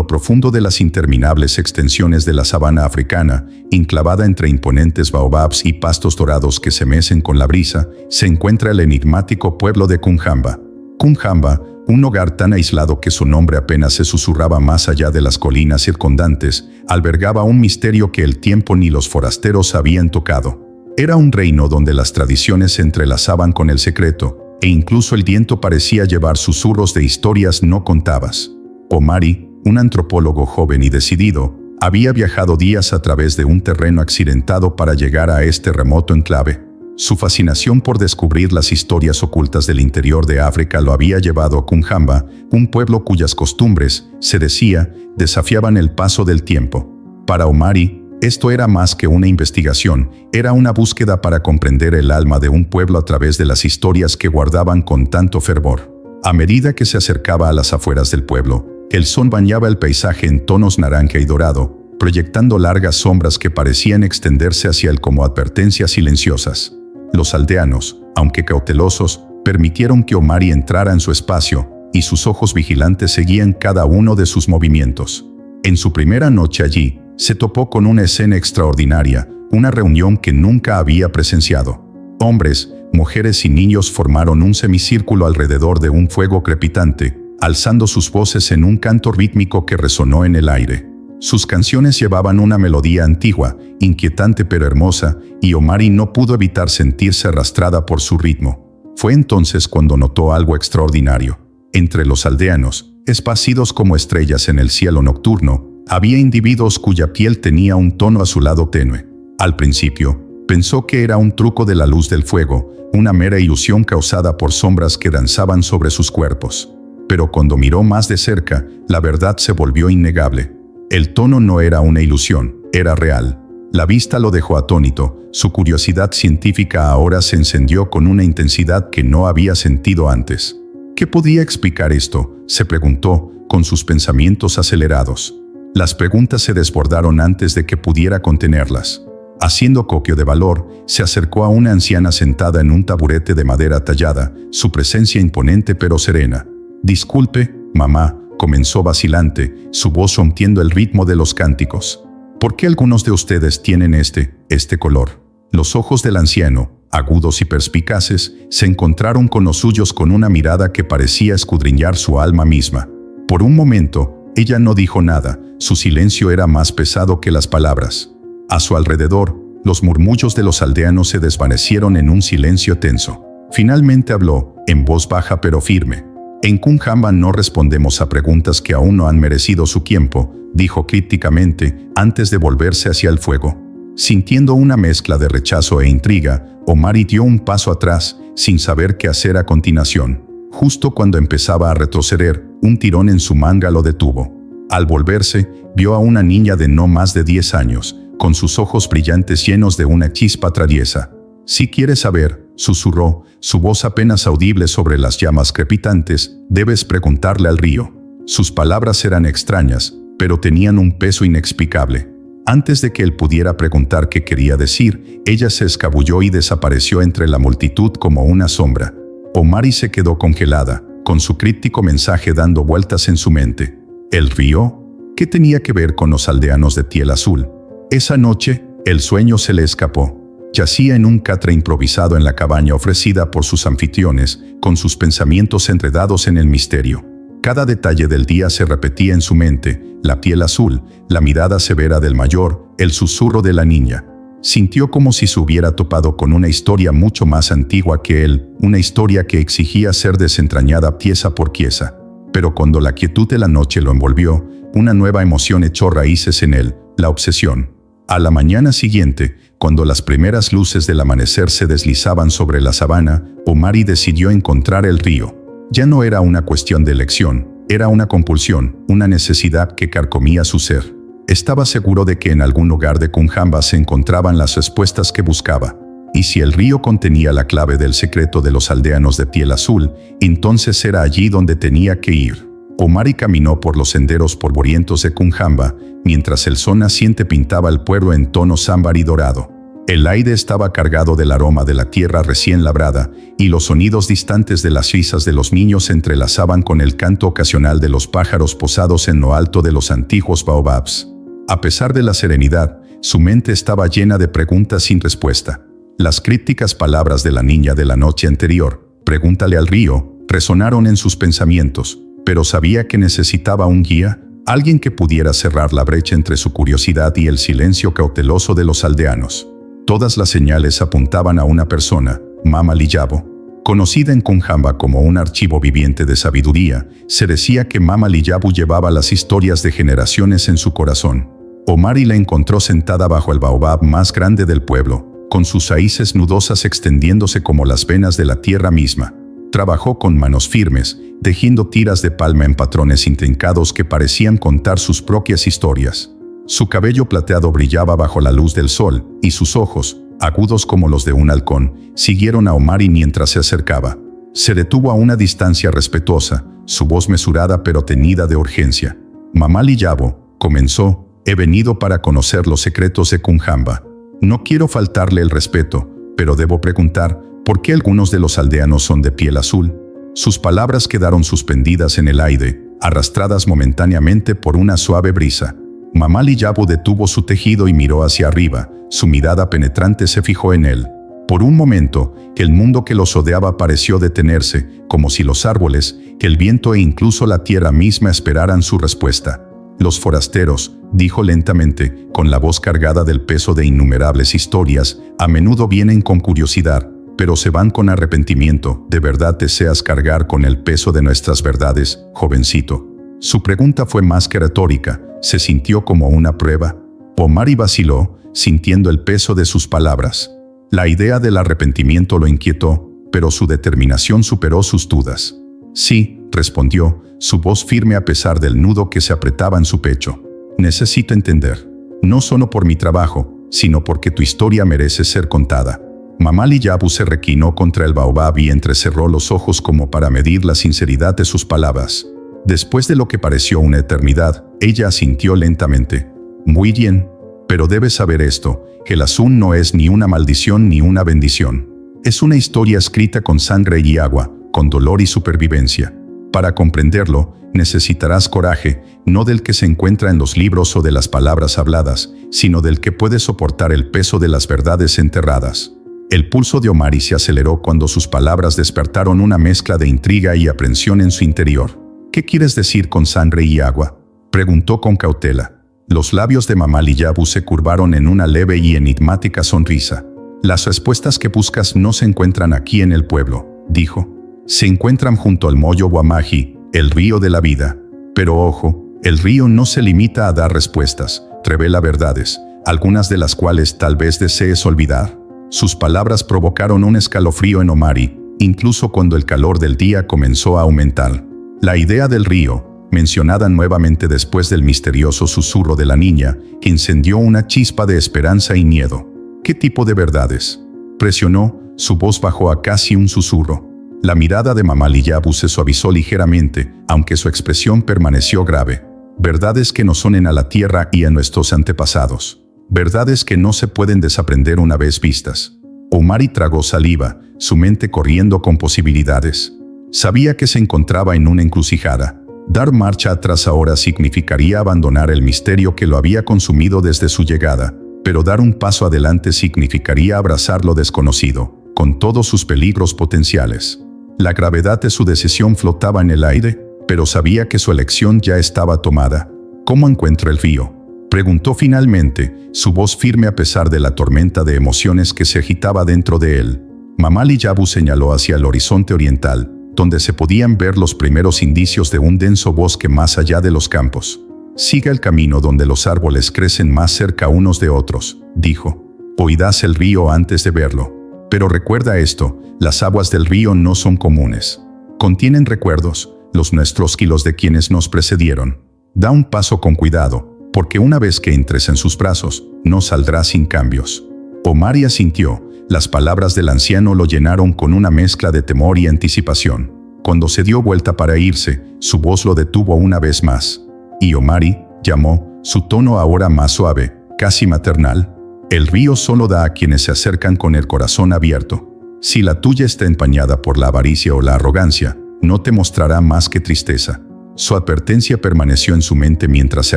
lo profundo de las interminables extensiones de la sabana africana, enclavada entre imponentes baobabs y pastos dorados que se mecen con la brisa, se encuentra el enigmático pueblo de Kunjamba. Kunjamba, un hogar tan aislado que su nombre apenas se susurraba más allá de las colinas circundantes, albergaba un misterio que el tiempo ni los forasteros habían tocado. Era un reino donde las tradiciones se entrelazaban con el secreto, e incluso el viento parecía llevar susurros de historias no contadas. Omari, un antropólogo joven y decidido, había viajado días a través de un terreno accidentado para llegar a este remoto enclave. Su fascinación por descubrir las historias ocultas del interior de África lo había llevado a Kunjamba, un pueblo cuyas costumbres, se decía, desafiaban el paso del tiempo. Para Omari, esto era más que una investigación, era una búsqueda para comprender el alma de un pueblo a través de las historias que guardaban con tanto fervor. A medida que se acercaba a las afueras del pueblo, el sol bañaba el paisaje en tonos naranja y dorado, proyectando largas sombras que parecían extenderse hacia él como advertencias silenciosas. Los aldeanos, aunque cautelosos, permitieron que Omari entrara en su espacio, y sus ojos vigilantes seguían cada uno de sus movimientos. En su primera noche allí, se topó con una escena extraordinaria, una reunión que nunca había presenciado. Hombres, mujeres y niños formaron un semicírculo alrededor de un fuego crepitante, alzando sus voces en un canto rítmico que resonó en el aire. Sus canciones llevaban una melodía antigua, inquietante pero hermosa, y Omari no pudo evitar sentirse arrastrada por su ritmo. Fue entonces cuando notó algo extraordinario. Entre los aldeanos, esparcidos como estrellas en el cielo nocturno, había individuos cuya piel tenía un tono azulado tenue. Al principio, pensó que era un truco de la luz del fuego, una mera ilusión causada por sombras que danzaban sobre sus cuerpos. Pero cuando miró más de cerca, la verdad se volvió innegable. El tono no era una ilusión, era real. La vista lo dejó atónito, su curiosidad científica ahora se encendió con una intensidad que no había sentido antes. ¿Qué podía explicar esto?, se preguntó, con sus pensamientos acelerados. Las preguntas se desbordaron antes de que pudiera contenerlas. Haciendo acopio de valor, se acercó a una anciana sentada en un taburete de madera tallada, su presencia imponente pero serena. «Disculpe, mamá», comenzó vacilante, su voz rompiendo el ritmo de los cánticos. «¿Por qué algunos de ustedes tienen este color?». Los ojos del anciano, agudos y perspicaces, se encontraron con los suyos con una mirada que parecía escudriñar su alma misma. Por un momento, ella no dijo nada, su silencio era más pesado que las palabras. A su alrededor, los murmullos de los aldeanos se desvanecieron en un silencio tenso. Finalmente habló, en voz baja pero firme. «En Kunjamba no respondemos a preguntas que aún no han merecido su tiempo», dijo crípticamente, antes de volverse hacia el fuego. Sintiendo una mezcla de rechazo e intriga, Omari dio un paso atrás, sin saber qué hacer a continuación. Justo cuando empezaba a retroceder, un tirón en su manga lo detuvo. Al volverse, vio a una niña de no más de 10 años, con sus ojos brillantes llenos de una chispa traviesa. «Si quieres saber», susurró, su voz apenas audible sobre las llamas crepitantes, «debes preguntarle al río». Sus palabras eran extrañas, pero tenían un peso inexplicable. Antes de que él pudiera preguntar qué quería decir, ella se escabulló y desapareció entre la multitud como una sombra. Omari se quedó congelada, con su críptico mensaje dando vueltas en su mente. ¿El río? ¿Qué tenía que ver con los aldeanos de piel azul? Esa noche, el sueño se le escapó. Yacía en un catre improvisado en la cabaña ofrecida por sus anfitriones, con sus pensamientos enredados en el misterio. Cada detalle del día se repetía en su mente: la piel azul, la mirada severa del mayor, el susurro de la niña. Sintió como si se hubiera topado con una historia mucho más antigua que él, una historia que exigía ser desentrañada pieza por pieza. Pero cuando la quietud de la noche lo envolvió, una nueva emoción echó raíces en él, la obsesión. A la mañana siguiente, cuando las primeras luces del amanecer se deslizaban sobre la sabana, Omari decidió encontrar el río. Ya no era una cuestión de elección, era una compulsión, una necesidad que carcomía su ser. Estaba seguro de que en algún lugar de Kunjamba se encontraban las respuestas que buscaba. Y si el río contenía la clave del secreto de los aldeanos de piel azul, entonces era allí donde tenía que ir. Omari caminó por los senderos polvorientos de Kunjamba, mientras el sol naciente pintaba el pueblo en tonos ámbar y dorado. El aire estaba cargado del aroma de la tierra recién labrada, y los sonidos distantes de las risas de los niños se entrelazaban con el canto ocasional de los pájaros posados en lo alto de los antiguos baobabs. A pesar de la serenidad, su mente estaba llena de preguntas sin respuesta. Las crípticas palabras de la niña de la noche anterior, «Pregúntale al río», resonaron en sus pensamientos, pero sabía que necesitaba un guía, alguien que pudiera cerrar la brecha entre su curiosidad y el silencio cauteloso de los aldeanos. Todas las señales apuntaban a una persona, Mama Liyabu. Conocida en Kunjamba como un archivo viviente de sabiduría, se decía que Mama Liyabu llevaba las historias de generaciones en su corazón. Omari la encontró sentada bajo el baobab más grande del pueblo, con sus raíces nudosas extendiéndose como las venas de la tierra misma. Trabajó con manos firmes, tejiendo tiras de palma en patrones intrincados que parecían contar sus propias historias. Su cabello plateado brillaba bajo la luz del sol, y sus ojos, agudos como los de un halcón, siguieron a Omari mientras se acercaba. Se detuvo a una distancia respetuosa, su voz mesurada pero tenida de urgencia. «Mamá Liyabu», comenzó, «he venido para conocer los secretos de Kunjamba. No quiero faltarle el respeto, pero debo preguntar, ¿por qué algunos de los aldeanos son de piel azul?» Sus palabras quedaron suspendidas en el aire, arrastradas momentáneamente por una suave brisa. Mamá Liyabu detuvo su tejido y miró hacia arriba, su mirada penetrante se fijó en él. Por un momento, el mundo que los rodeaba pareció detenerse, como si los árboles, el viento e incluso la tierra misma esperaran su respuesta. «Los forasteros», dijo lentamente, con la voz cargada del peso de innumerables historias, «a menudo vienen con curiosidad, pero se van con arrepentimiento. ¿De verdad deseas cargar con el peso de nuestras verdades, jovencito?» Su pregunta fue más que retórica, se sintió como una prueba. Omari vaciló, sintiendo el peso de sus palabras. La idea del arrepentimiento lo inquietó, pero su determinación superó sus dudas. «Sí», respondió, su voz firme a pesar del nudo que se apretaba en su pecho. «Necesito entender. No solo por mi trabajo, sino porque tu historia merece ser contada». Mamá Liyabu se reclinó contra el baobab y entrecerró los ojos como para medir la sinceridad de sus palabras. Después de lo que pareció una eternidad, ella asintió lentamente. «Muy bien, pero debes saber esto, que el azul no es ni una maldición ni una bendición. Es una historia escrita con sangre y agua, con dolor y supervivencia. Para comprenderlo, necesitarás coraje, no del que se encuentra en los libros o de las palabras habladas, sino del que puede soportar el peso de las verdades enterradas». El pulso de Omari se aceleró cuando sus palabras despertaron una mezcla de intriga y aprensión en su interior. «¿Qué quieres decir con sangre y agua?», preguntó con cautela. Los labios de Mamá Liyabu se curvaron en una leve y enigmática sonrisa. «Las respuestas que buscas no se encuentran aquí en el pueblo», dijo. «Se encuentran junto al Moyo Wamaji, el río de la vida. Pero ojo, el río no se limita a dar respuestas, revela verdades, algunas de las cuales tal vez desees olvidar». Sus palabras provocaron un escalofrío en Omari, incluso cuando el calor del día comenzó a aumentar. La idea del río, mencionada nuevamente después del misterioso susurro de la niña, encendió una chispa de esperanza y miedo. «¿Qué tipo de verdades?», presionó, su voz bajó a casi un susurro. La mirada de Mamá Liyabu se suavizó ligeramente, aunque su expresión permaneció grave. «Verdades que nos sonen a la tierra y a nuestros antepasados. Verdades que no se pueden desaprender una vez vistas». Omari tragó saliva, su mente corriendo con posibilidades. Sabía que se encontraba en una encrucijada. Dar marcha atrás ahora significaría abandonar el misterio que lo había consumido desde su llegada, pero dar un paso adelante significaría abrazar lo desconocido, con todos sus peligros potenciales. La gravedad de su decisión flotaba en el aire, pero sabía que su elección ya estaba tomada. «¿Cómo encuentro el río?», preguntó finalmente, su voz firme a pesar de la tormenta de emociones que se agitaba dentro de él. Mamá Liyabu señaló hacia el horizonte oriental, donde se podían ver los primeros indicios de un denso bosque más allá de los campos. «Siga el camino donde los árboles crecen más cerca unos de otros», dijo. «Oirás el río antes de verlo. Pero recuerda esto, las aguas del río no son comunes. Contienen recuerdos, los nuestros y los de quienes nos precedieron. Da un paso con cuidado, porque una vez que entres en sus brazos, no saldrás sin cambios». Omari asintió. Las palabras del anciano lo llenaron con una mezcla de temor y anticipación. Cuando se dio vuelta para irse, su voz lo detuvo una vez más. «¿Y Omari?», llamó, su tono ahora más suave, casi maternal. El río solo da a quienes se acercan con el corazón abierto. Si la tuya está empañada por la avaricia o la arrogancia, no te mostrará más que tristeza. Su advertencia permaneció en su mente mientras se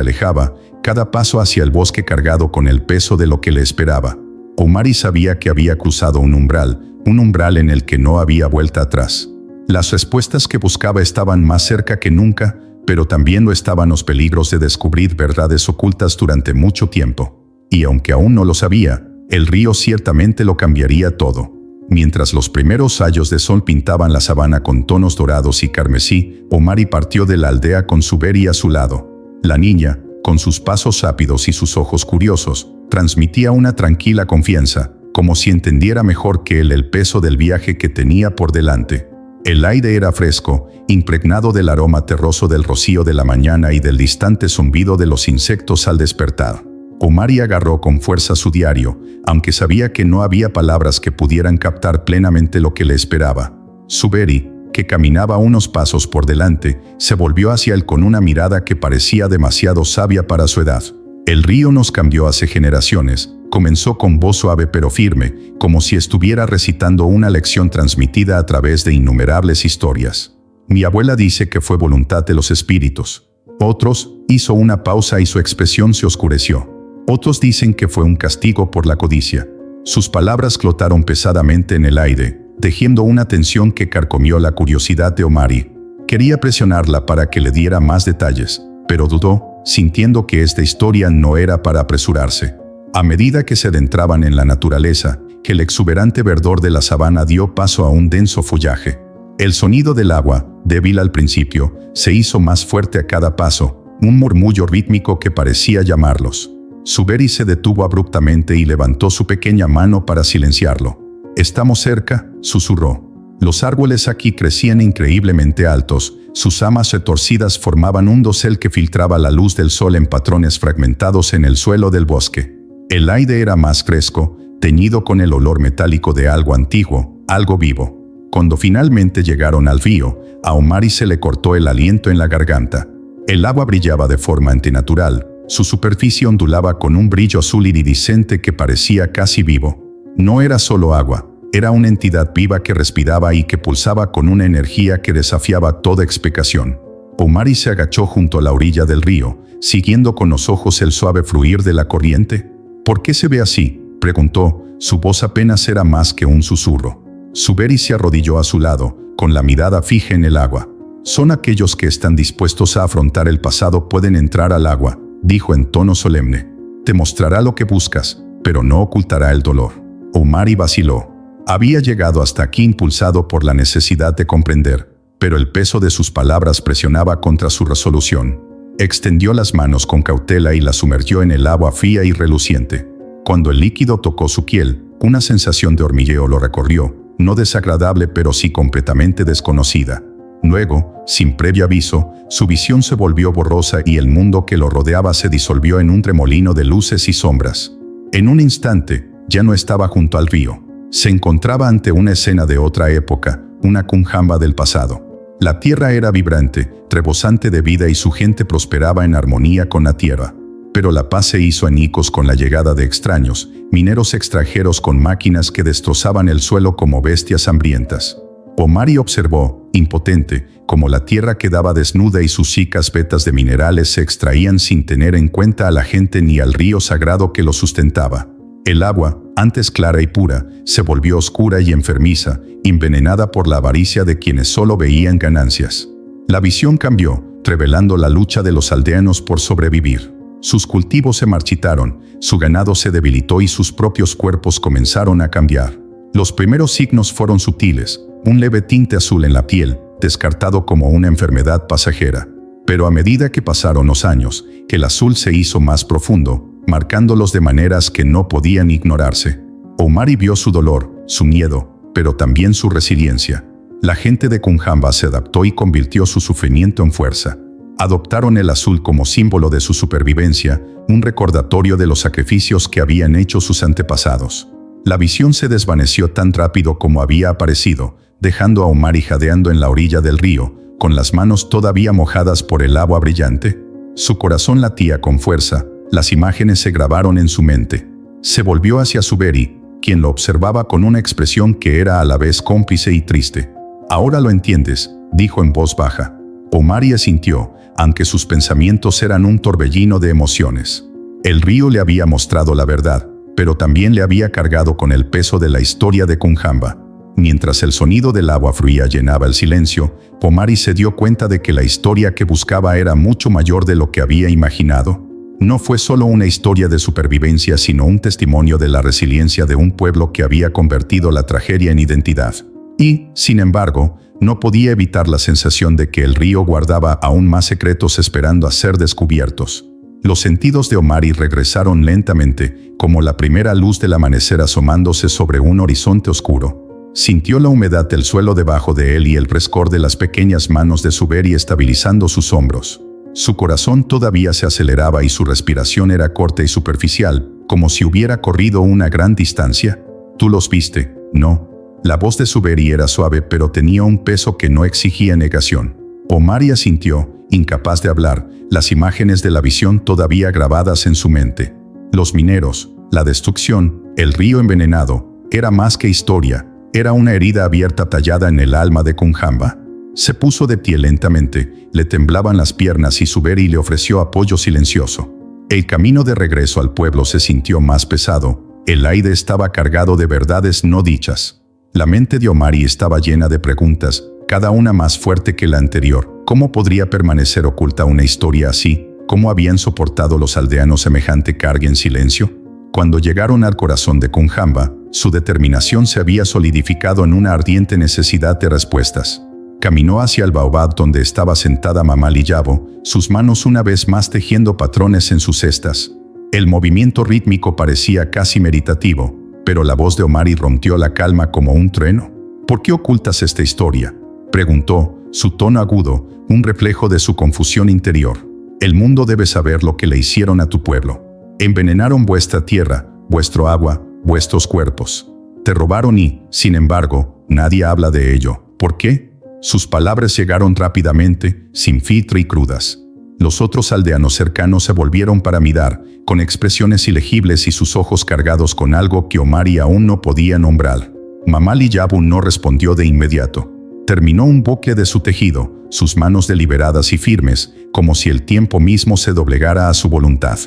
alejaba, cada paso hacia el bosque cargado con el peso de lo que le esperaba. Omari sabía que había cruzado un umbral en el que no había vuelta atrás. Las respuestas que buscaba estaban más cerca que nunca, pero también lo estaban los peligros de descubrir verdades ocultas durante mucho tiempo. Y aunque aún no lo sabía, el río ciertamente lo cambiaría todo. Mientras los primeros rayos de sol pintaban la sabana con tonos dorados y carmesí, Omari partió de la aldea con Zuberi a su lado. La niña, con sus pasos rápidos y sus ojos curiosos, transmitía una tranquila confianza, como si entendiera mejor que él el peso del viaje que tenía por delante. El aire era fresco, impregnado del aroma terroso del rocío de la mañana y del distante zumbido de los insectos al despertar. Omari agarró con fuerza su diario, aunque sabía que no había palabras que pudieran captar plenamente lo que le esperaba. Zuberi, que caminaba unos pasos por delante, se volvió hacia él con una mirada que parecía demasiado sabia para su edad. El río nos cambió hace generaciones, comenzó con voz suave pero firme, como si estuviera recitando una lección transmitida a través de innumerables historias. Mi abuela dice que fue voluntad de los espíritus. Otros, hizo una pausa y su expresión se oscureció. Otros dicen que fue un castigo por la codicia. Sus palabras flotaron pesadamente en el aire, tejiendo una tensión que carcomió la curiosidad de Omari. Quería presionarla para que le diera más detalles, pero dudó, sintiendo que esta historia no era para apresurarse. A medida que se adentraban en la naturaleza, el exuberante verdor de la sabana dio paso a un denso follaje. El sonido del agua, débil al principio, se hizo más fuerte a cada paso, un murmullo rítmico que parecía llamarlos. Zuberi se detuvo abruptamente y levantó su pequeña mano para silenciarlo. «Estamos cerca», susurró. Los árboles aquí crecían increíblemente altos, sus ramas retorcidas formaban un dosel que filtraba la luz del sol en patrones fragmentados en el suelo del bosque. El aire era más fresco, teñido con el olor metálico de algo antiguo, algo vivo. Cuando finalmente llegaron al río, a Omari se le cortó el aliento en la garganta. El agua brillaba de forma antinatural. Su superficie ondulaba con un brillo azul iridiscente que parecía casi vivo. No era solo agua, era una entidad viva que respiraba y que pulsaba con una energía que desafiaba toda explicación. Omari se agachó junto a la orilla del río, siguiendo con los ojos el suave fluir de la corriente. «¿Por qué se ve así?», preguntó, su voz apenas era más que un susurro. Zuberi se arrodilló a su lado, con la mirada fija en el agua. «Son aquellos que están dispuestos a afrontar el pasado pueden entrar al agua», dijo en tono solemne. «Te mostrará lo que buscas, pero no ocultará el dolor». Omari vaciló. Había llegado hasta aquí impulsado por la necesidad de comprender, pero el peso de sus palabras presionaba contra su resolución. Extendió las manos con cautela y la sumergió en el agua fría y reluciente. Cuando el líquido tocó su piel, una sensación de hormigueo lo recorrió, no desagradable pero sí completamente desconocida. Luego, sin previo aviso, su visión se volvió borrosa y el mundo que lo rodeaba se disolvió en un remolino de luces y sombras. En un instante, ya no estaba junto al río. Se encontraba ante una escena de otra época, una Kunjamba del pasado. La tierra era vibrante, rebosante de vida y su gente prosperaba en armonía con la tierra. Pero la paz se hizo añicos con la llegada de extraños, mineros extranjeros con máquinas que destrozaban el suelo como bestias hambrientas. Omari observó, impotente, cómo la tierra quedaba desnuda y sus chicas vetas de minerales se extraían sin tener en cuenta a la gente ni al río sagrado que lo sustentaba. El agua, antes clara y pura, se volvió oscura y enfermiza, envenenada por la avaricia de quienes solo veían ganancias. La visión cambió, revelando la lucha de los aldeanos por sobrevivir. Sus cultivos se marchitaron, su ganado se debilitó y sus propios cuerpos comenzaron a cambiar. Los primeros signos fueron sutiles, un leve tinte azul en la piel, descartado como una enfermedad pasajera. Pero a medida que pasaron los años, el azul se hizo más profundo, marcándolos de maneras que no podían ignorarse. Omari vio su dolor, su miedo, pero también su resiliencia. La gente de Kunjamba se adaptó y convirtió su sufrimiento en fuerza. Adoptaron el azul como símbolo de su supervivencia, un recordatorio de los sacrificios que habían hecho sus antepasados. La visión se desvaneció tan rápido como había aparecido, dejando a Omari jadeando en la orilla del río, con las manos todavía mojadas por el agua brillante. Su corazón latía con fuerza, las imágenes se grabaron en su mente. Se volvió hacia Zuberi, quien lo observaba con una expresión que era a la vez cómplice y triste. «Ahora lo entiendes», dijo en voz baja. Omari asintió, aunque sus pensamientos eran un torbellino de emociones. El río le había mostrado la verdad, pero también le había cargado con el peso de la historia de Kunjamba. Mientras el sonido del agua fluía llenaba el silencio, Omari se dio cuenta de que la historia que buscaba era mucho mayor de lo que había imaginado. No fue solo una historia de supervivencia, sino un testimonio de la resiliencia de un pueblo que había convertido la tragedia en identidad. Y, sin embargo, no podía evitar la sensación de que el río guardaba aún más secretos esperando a ser descubiertos. Los sentidos de Omari regresaron lentamente, como la primera luz del amanecer asomándose sobre un horizonte oscuro. Sintió la humedad del suelo debajo de él y el frescor de las pequeñas manos de Zuberi estabilizando sus hombros. Su corazón todavía se aceleraba y su respiración era corta y superficial, como si hubiera corrido una gran distancia. «¿Tú los viste?» «No». La voz de Zuberi era suave, pero tenía un peso que no exigía negación. Omari asintió, incapaz de hablar, las imágenes de la visión todavía grabadas en su mente. Los mineros, la destrucción, el río envenenado, era más que historia. Era una herida abierta tallada en el alma de Kunjamba. Se puso de pie lentamente, le temblaban las piernas y Zuberi le ofreció apoyo silencioso. El camino de regreso al pueblo se sintió más pesado. El aire estaba cargado de verdades no dichas. La mente de Omari estaba llena de preguntas, cada una más fuerte que la anterior. ¿Cómo podría permanecer oculta una historia así? ¿Cómo habían soportado los aldeanos semejante carga en silencio? Cuando llegaron al corazón de Kunjamba, su determinación se había solidificado en una ardiente necesidad de respuestas. Caminó hacia el baobab donde estaba sentada Mamá Liyabo, sus manos una vez más tejiendo patrones en sus cestas. El movimiento rítmico parecía casi meditativo, pero la voz de Omari rompió la calma como un trueno. «¿Por qué ocultas esta historia?», preguntó, su tono agudo, un reflejo de su confusión interior. «El mundo debe saber lo que le hicieron a tu pueblo. Envenenaron vuestra tierra, vuestro agua, vuestros cuerpos. Te robaron y, sin embargo, nadie habla de ello. ¿Por qué?». Sus palabras llegaron rápidamente, sin filtro y crudas. Los otros aldeanos cercanos se volvieron para mirar, con expresiones ilegibles y sus ojos cargados con algo que Omari aún no podía nombrar. Mamá Liyabu no respondió de inmediato. Terminó un bucle de su tejido, sus manos deliberadas y firmes, como si el tiempo mismo se doblegara a su voluntad.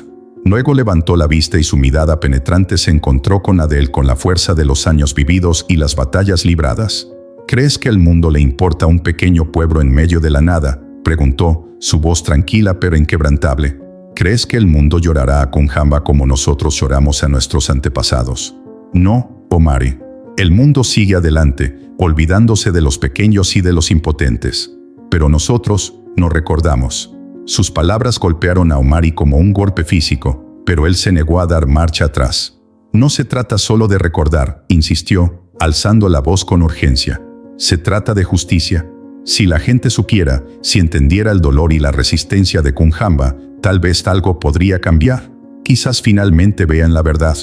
Luego levantó la vista y su mirada penetrante se encontró con la de él con la fuerza de los años vividos y las batallas libradas. «¿Crees que al mundo le importa un pequeño pueblo en medio de la nada?», preguntó, su voz tranquila pero inquebrantable. «¿Crees que el mundo llorará a Kunjamba como nosotros lloramos a nuestros antepasados?». «No, Omari. El mundo sigue adelante, olvidándose de los pequeños y de los impotentes. Pero nosotros no recordamos». Sus palabras golpearon a Omari como un golpe físico, pero él se negó a dar marcha atrás. «No se trata solo de recordar», insistió, alzando la voz con urgencia. «Se trata de justicia. Si la gente supiera, si entendiera el dolor y la resistencia de Kunjamba, tal vez algo podría cambiar. Quizás finalmente vean la verdad».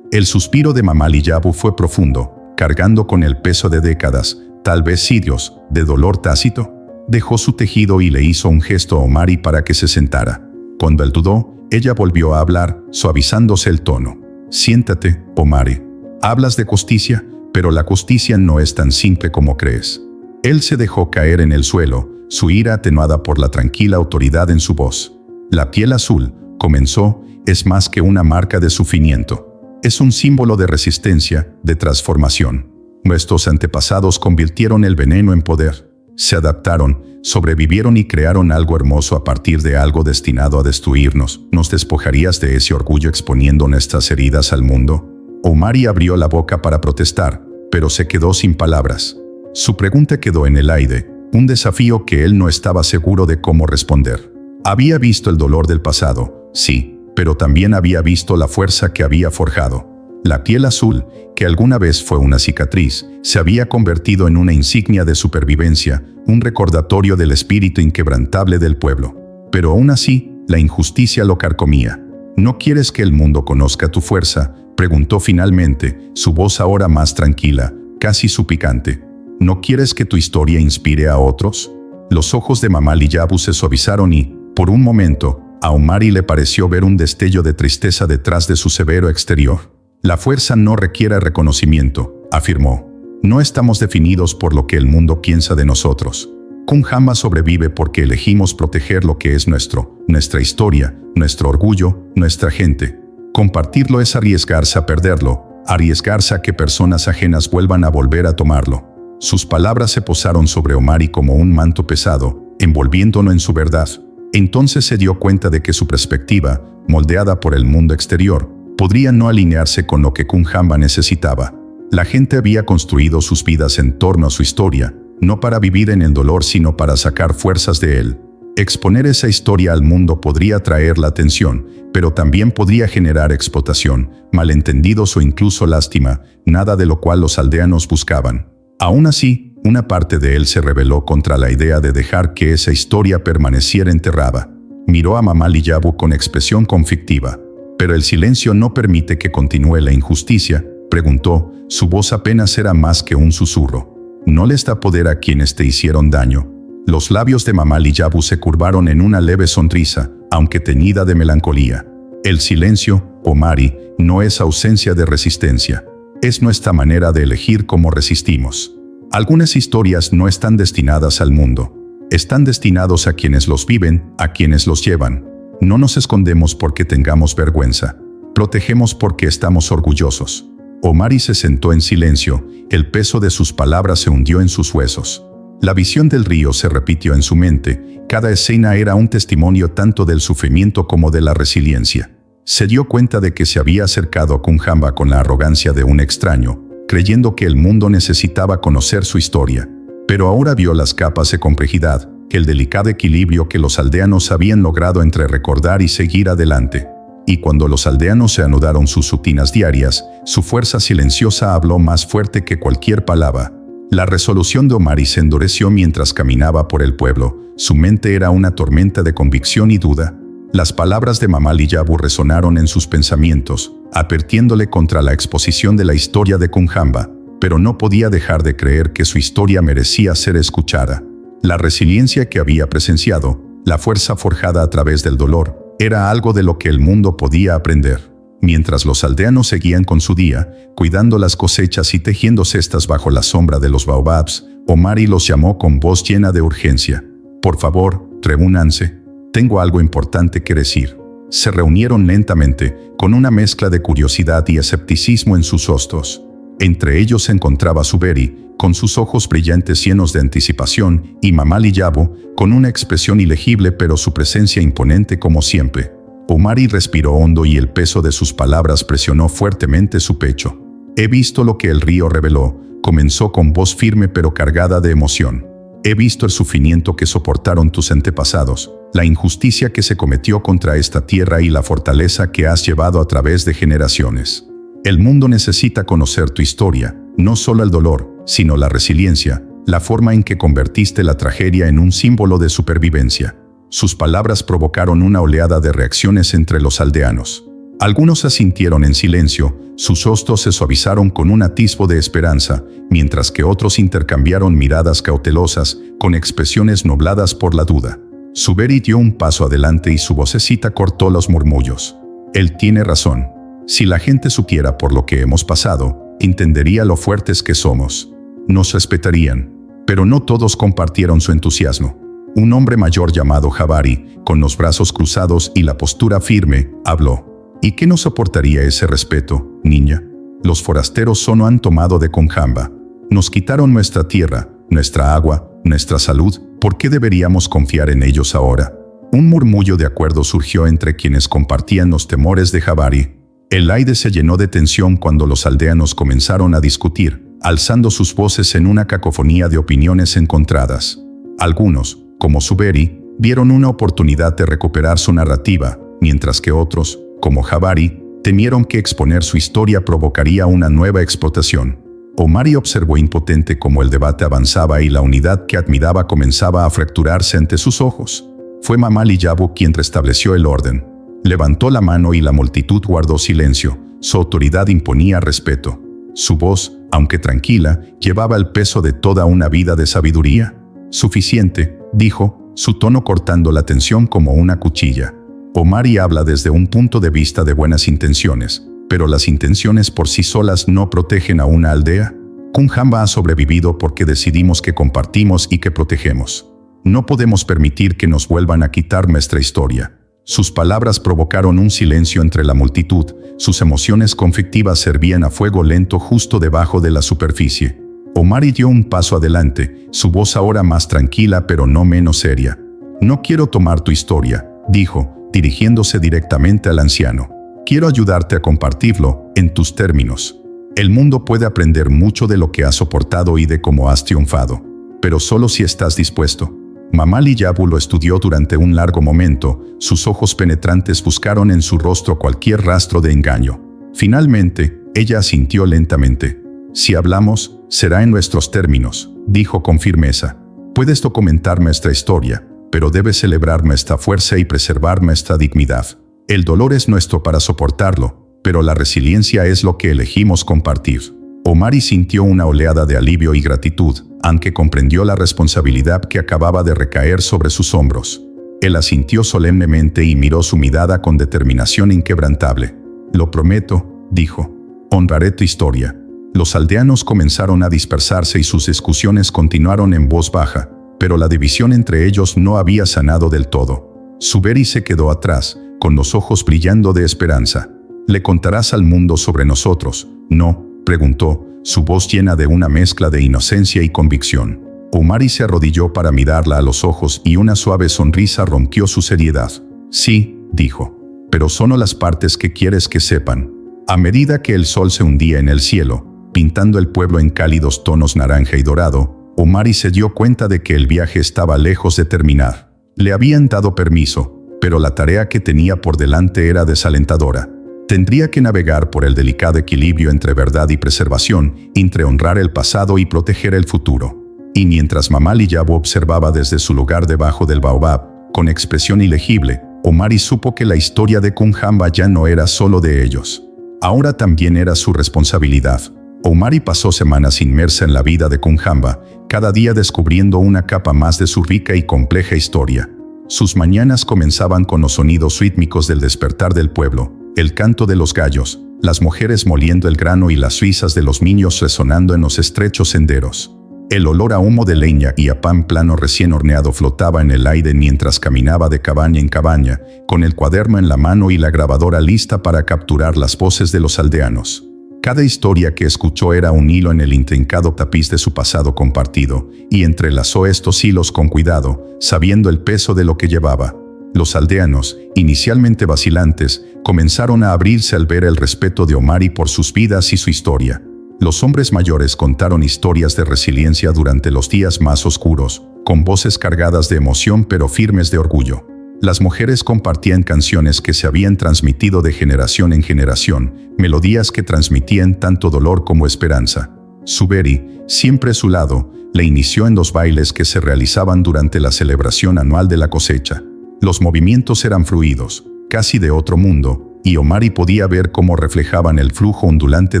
El suspiro de Mamá Liyabu fue profundo, cargando con el peso de décadas, tal vez siglos, de dolor tácito. Dejó su tejido y le hizo un gesto a Omari para que se sentara. Cuando él dudó, ella volvió a hablar, suavizándose el tono. «Siéntate, Omari. Hablas de justicia, pero la justicia no es tan simple como crees». Él se dejó caer en el suelo, su ira atenuada por la tranquila autoridad en su voz. «La piel azul», comenzó, «es más que una marca de sufrimiento. Es un símbolo de resistencia, de transformación. Nuestros antepasados convirtieron el veneno en poder. Se adaptaron, sobrevivieron y crearon algo hermoso a partir de algo destinado a destruirnos. ¿Nos despojarías de ese orgullo exponiendo nuestras heridas al mundo?». Omari abrió la boca para protestar, pero se quedó sin palabras. Su pregunta quedó en el aire, un desafío que él no estaba seguro de cómo responder. Había visto el dolor del pasado, sí, pero también había visto la fuerza que había forjado. La piel azul, que alguna vez fue una cicatriz, se había convertido en una insignia de supervivencia, un recordatorio del espíritu inquebrantable del pueblo. Pero aún así, la injusticia lo carcomía. «¿No quieres que el mundo conozca tu fuerza?», preguntó finalmente, su voz ahora más tranquila, casi suplicante. «¿No quieres que tu historia inspire a otros?». Los ojos de Mamá Liyabu se suavizaron y, por un momento, a Omari le pareció ver un destello de tristeza detrás de su severo exterior. La fuerza no requiere reconocimiento, afirmó. No estamos definidos por lo que el mundo piensa de nosotros. Kunjamba sobrevive porque elegimos proteger lo que es nuestro, nuestra historia, nuestro orgullo, nuestra gente. Compartirlo es arriesgarse a perderlo, arriesgarse a que personas ajenas vuelvan a volver a tomarlo. Sus palabras se posaron sobre Omari como un manto pesado, envolviéndolo en su verdad. Entonces se dio cuenta de que su perspectiva, moldeada por el mundo exterior, podría no alinearse con lo que Kunjamba necesitaba. La gente había construido sus vidas en torno a su historia, no para vivir en el dolor sino para sacar fuerzas de él. Exponer esa historia al mundo podría atraer la atención, pero también podría generar explotación, malentendidos o incluso lástima, nada de lo cual los aldeanos buscaban. Aún así, una parte de él se rebeló contra la idea de dejar que esa historia permaneciera enterrada. Miró a Mamá Liyabu con expresión conflictiva. «¿Pero el silencio no permite que continúe la injusticia?», preguntó. Su voz apenas era más que un susurro. «¿No les da poder a quienes te hicieron daño?». Los labios de Mamá Liyabu se curvaron en una leve sonrisa, aunque teñida de melancolía. «El silencio, Omari, no es ausencia de resistencia. Es nuestra manera de elegir cómo resistimos. Algunas historias no están destinadas al mundo. Están destinados a quienes los viven, a quienes los llevan. No nos escondemos porque tengamos vergüenza. Protegemos porque estamos orgullosos». Omari se sentó en silencio, el peso de sus palabras se hundió en sus huesos. La visión del río se repitió en su mente, cada escena era un testimonio tanto del sufrimiento como de la resiliencia. Se dio cuenta de que se había acercado a Kunjamba con la arrogancia de un extraño, creyendo que el mundo necesitaba conocer su historia. Pero ahora vio las capas de complejidad, el delicado equilibrio que los aldeanos habían logrado entre recordar y seguir adelante. Y cuando los aldeanos se anudaron sus rutinas diarias, su fuerza silenciosa habló más fuerte que cualquier palabra. La resolución de Omari se endureció mientras caminaba por el pueblo. Su mente era una tormenta de convicción y duda. Las palabras de Mamá Liyabu resonaron en sus pensamientos, advirtiéndole contra la exposición de la historia de Kunjamba, pero no podía dejar de creer que su historia merecía ser escuchada. La resiliencia que había presenciado, la fuerza forjada a través del dolor, era algo de lo que el mundo podía aprender. Mientras los aldeanos seguían con su día, cuidando las cosechas y tejiendo cestas bajo la sombra de los baobabs, Omari los llamó con voz llena de urgencia. «Por favor, reúnanse. Tengo algo importante que decir». Se reunieron lentamente, con una mezcla de curiosidad y escepticismo en sus rostros. Entre ellos se encontraba Suberi, con sus ojos brillantes llenos de anticipación, y Mamá Liyabu, con una expresión ilegible pero su presencia imponente como siempre. Omari respiró hondo y el peso de sus palabras presionó fuertemente su pecho. «He visto lo que el río reveló», comenzó con voz firme pero cargada de emoción. «He visto el sufrimiento que soportaron tus antepasados, la injusticia que se cometió contra esta tierra y la fortaleza que has llevado a través de generaciones. El mundo necesita conocer tu historia, no solo el dolor, sino la resiliencia, la forma en que convertiste la tragedia en un símbolo de supervivencia». Sus palabras provocaron una oleada de reacciones entre los aldeanos. Algunos asintieron en silencio, sus rostros se suavizaron con un atisbo de esperanza, mientras que otros intercambiaron miradas cautelosas, con expresiones nubladas por la duda. Suberi dio un paso adelante y su vocecita cortó los murmullos. «Él tiene razón. Si la gente supiera por lo que hemos pasado, entendería lo fuertes que somos. Nos respetarían». Pero no todos compartieron su entusiasmo. Un hombre mayor llamado Jabari, con los brazos cruzados y la postura firme, habló. «¿Y qué nos soportaría ese respeto, niña? Los forasteros solo han tomado de Kunjamba. Nos quitaron nuestra tierra, nuestra agua, nuestra salud. ¿Por qué deberíamos confiar en ellos ahora?». Un murmullo de acuerdo surgió entre quienes compartían los temores de Jabari. El aire se llenó de tensión cuando los aldeanos comenzaron a discutir, alzando sus voces en una cacofonía de opiniones encontradas. Algunos, como Suberi, vieron una oportunidad de recuperar su narrativa, mientras que otros, como Jabari, temieron que exponer su historia provocaría una nueva explotación. Omari observó impotente cómo el debate avanzaba y la unidad que admiraba comenzaba a fracturarse ante sus ojos. Fue Mamá Liyabu quien restableció el orden. Levantó la mano y la multitud guardó silencio. Su autoridad imponía respeto. Su voz, aunque tranquila, llevaba el peso de toda una vida de sabiduría. «Suficiente», dijo, su tono cortando la tensión como una cuchilla. «Omari habla desde un punto de vista de buenas intenciones, pero las intenciones por sí solas no protegen a una aldea. Kunjamba ha sobrevivido porque decidimos que compartimos y que protegemos. No podemos permitir que nos vuelvan a quitar nuestra historia. Sus palabras provocaron un silencio entre la multitud. Sus emociones conflictivas servían a fuego lento justo debajo de la superficie. Omari dio un paso adelante, su voz ahora más tranquila pero no menos seria. «No quiero tomar tu historia», dijo, dirigiéndose directamente al anciano. «Quiero ayudarte a compartirlo, en tus términos. El mundo puede aprender mucho de lo que has soportado y de cómo has triunfado, pero solo si estás dispuesto». Mamali Yabu lo estudió durante un largo momento, sus ojos penetrantes buscaron en su rostro cualquier rastro de engaño. Finalmente, ella asintió lentamente. «Si hablamos, será en nuestros términos», dijo con firmeza. «Puedes documentar nuestra historia, pero debes celebrar nuestra fuerza y preservar nuestra dignidad. El dolor es nuestro para soportarlo, pero la resiliencia es lo que elegimos compartir». Omari sintió una oleada de alivio y gratitud, aunque comprendió la responsabilidad que acababa de recaer sobre sus hombros. Él asintió solemnemente y miró su mirada con determinación inquebrantable. «Lo prometo», dijo. «Honraré tu historia». Los aldeanos comenzaron a dispersarse y sus discusiones continuaron en voz baja, pero la división entre ellos no había sanado del todo. Suberi se quedó atrás, con los ojos brillando de esperanza. «¿Le contarás al mundo sobre nosotros, no?», preguntó, su voz llena de una mezcla de inocencia y convicción. Omari se arrodilló para mirarla a los ojos y una suave sonrisa rompió su seriedad. «Sí», dijo, «pero solo las partes que quieres que sepan». A medida que el sol se hundía en el cielo, pintando el pueblo en cálidos tonos naranja y dorado, Omari se dio cuenta de que el viaje estaba lejos de terminar. Le habían dado permiso, pero la tarea que tenía por delante era desalentadora. Tendría que navegar por el delicado equilibrio entre verdad y preservación, entre honrar el pasado y proteger el futuro. Y mientras Mamali Yabu observaba desde su lugar debajo del baobab, con expresión ilegible, Omari supo que la historia de Kunjamba ya no era solo de ellos. Ahora también era su responsabilidad. Omari pasó semanas inmersa en la vida de Kunjamba, cada día descubriendo una capa más de su rica y compleja historia. Sus mañanas comenzaban con los sonidos rítmicos del despertar del pueblo, el canto de los gallos, las mujeres moliendo el grano y las risas de los niños resonando en los estrechos senderos. El olor a humo de leña y a pan plano recién horneado flotaba en el aire mientras caminaba de cabaña en cabaña, con el cuaderno en la mano y la grabadora lista para capturar las voces de los aldeanos. Cada historia que escuchó era un hilo en el intrincado tapiz de su pasado compartido, y entrelazó estos hilos con cuidado, sabiendo el peso de lo que llevaba. Los aldeanos, inicialmente vacilantes, comenzaron a abrirse al ver el respeto de Omari por sus vidas y su historia. Los hombres mayores contaron historias de resiliencia durante los días más oscuros, con voces cargadas de emoción pero firmes de orgullo. Las mujeres compartían canciones que se habían transmitido de generación en generación, melodías que transmitían tanto dolor como esperanza. Suberi, siempre a su lado, le inició en los bailes que se realizaban durante la celebración anual de la cosecha. Los movimientos eran fluidos, casi de otro mundo, y Omari podía ver cómo reflejaban el flujo ondulante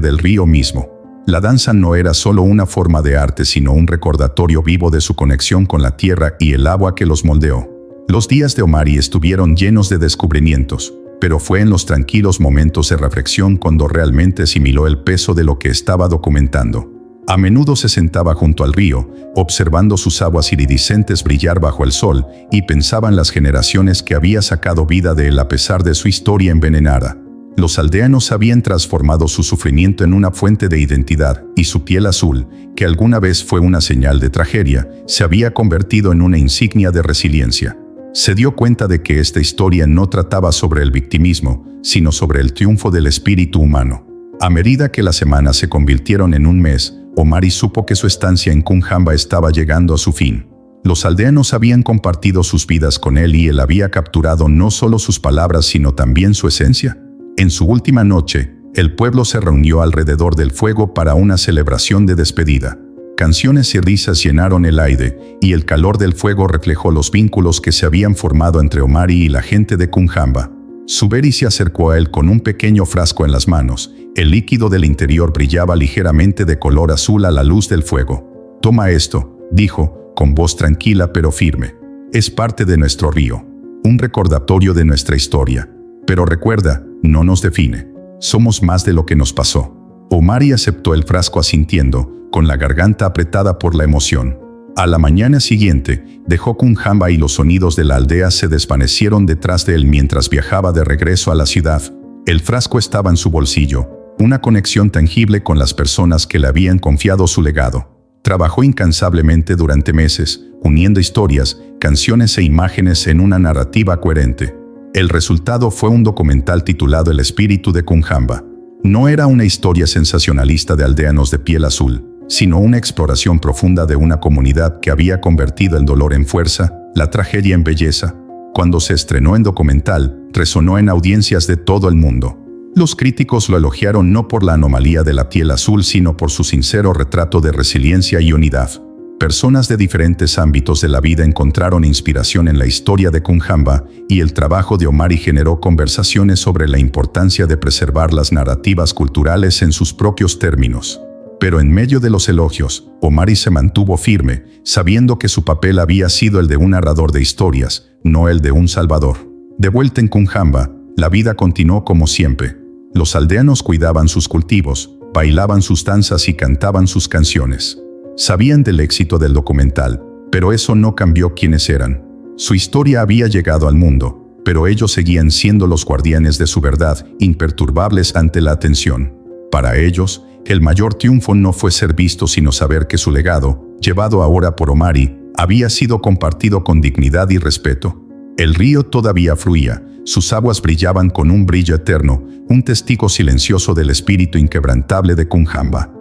del río mismo. La danza no era solo una forma de arte, sino un recordatorio vivo de su conexión con la tierra y el agua que los moldeó. Los días de Omari estuvieron llenos de descubrimientos, pero fue en los tranquilos momentos de reflexión cuando realmente asimiló el peso de lo que estaba documentando. A menudo se sentaba junto al río, observando sus aguas iridiscentes brillar bajo el sol, y pensaba en las generaciones que había sacado vida de él a pesar de su historia envenenada. Los aldeanos habían transformado su sufrimiento en una fuente de identidad, y su piel azul, que alguna vez fue una señal de tragedia, se había convertido en una insignia de resiliencia. Se dio cuenta de que esta historia no trataba sobre el victimismo, sino sobre el triunfo del espíritu humano. A medida que las semanas se convirtieron en un mes, Omari supo que su estancia en Kunjamba estaba llegando a su fin. Los aldeanos habían compartido sus vidas con él y él había capturado no solo sus palabras sino también su esencia. En su última noche, el pueblo se reunió alrededor del fuego para una celebración de despedida. Canciones y risas llenaron el aire, y el calor del fuego reflejó los vínculos que se habían formado entre Omari y la gente de Kunjamba. Suberi se acercó a él con un pequeño frasco en las manos. El líquido del interior brillaba ligeramente de color azul a la luz del fuego. «Toma esto», dijo, con voz tranquila pero firme. «Es parte de nuestro río, un recordatorio de nuestra historia. Pero recuerda, no nos define. Somos más de lo que nos pasó. Omari aceptó el frasco asintiendo, con la garganta apretada por la emoción. A la mañana siguiente, dejó Kunjamba y los sonidos de la aldea se desvanecieron detrás de él mientras viajaba de regreso a la ciudad. El frasco estaba en su bolsillo, una conexión tangible con las personas que le habían confiado su legado. Trabajó incansablemente durante meses, uniendo historias, canciones e imágenes en una narrativa coherente. El resultado fue un documental titulado El espíritu de Kunjamba. No era una historia sensacionalista de aldeanos de piel azul, sino una exploración profunda de una comunidad que había convertido el dolor en fuerza, la tragedia en belleza. Cuando se estrenó en documental, resonó en audiencias de todo el mundo. Los críticos lo elogiaron no por la anomalía de la piel azul, sino por su sincero retrato de resiliencia y unidad. Personas de diferentes ámbitos de la vida encontraron inspiración en la historia de Kunjamba, y el trabajo de Omari generó conversaciones sobre la importancia de preservar las narrativas culturales en sus propios términos. Pero en medio de los elogios, Omari se mantuvo firme, sabiendo que su papel había sido el de un narrador de historias, no el de un salvador. De vuelta en Kunjamba, la vida continuó como siempre. Los aldeanos cuidaban sus cultivos, bailaban sus danzas y cantaban sus canciones. Sabían del éxito del documental, pero eso no cambió quiénes eran. Su historia había llegado al mundo, pero ellos seguían siendo los guardianes de su verdad, imperturbables ante la atención. Para ellos, el mayor triunfo no fue ser visto, sino saber que su legado, llevado ahora por Omari, había sido compartido con dignidad y respeto. El río todavía fluía, sus aguas brillaban con un brillo eterno, un testigo silencioso del espíritu inquebrantable de Kunjamba.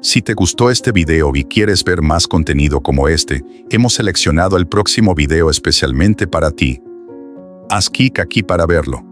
Si te gustó este video y quieres ver más contenido como este, hemos seleccionado el próximo video especialmente para ti. Haz clic aquí para verlo.